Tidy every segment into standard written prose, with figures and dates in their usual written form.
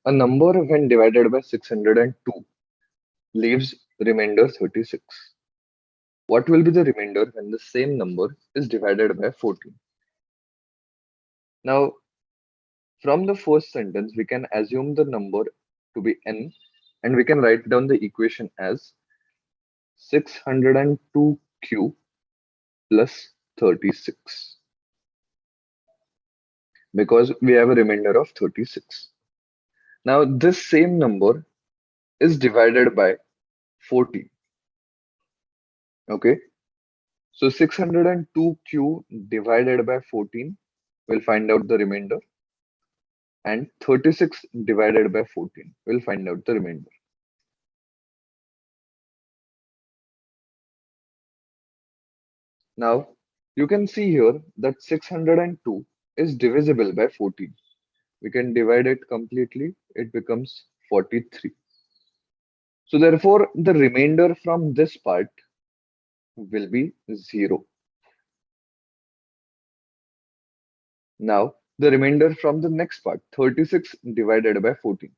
A number when divided by 602 leaves remainder 36. What will be the remainder when the same number is divided by 14? Now, from the first sentence, we can assume the number to be n, and we can write down the equation as 602q plus 36 because we have a remainder of 36. Now, this same number is divided by 14. Okay, so 602q divided by 14 will find out the remainder, and 36 divided by 14 will find out the remainder. Now, you can see here that 602 is divisible by 14. We can divide it completely, it becomes 43. So therefore, the remainder from this part will be 0. Now, the remainder from the next part, 36 divided by 14.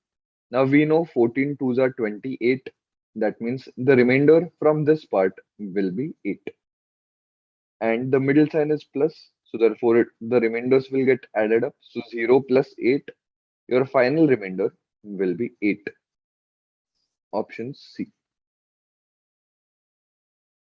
Now we know 14 twos are 28. That means the remainder from this part will be 8. And the middle sign is plus. So therefore, the remainders will get added up. So 0 plus 8, your final remainder will be 8. Option C.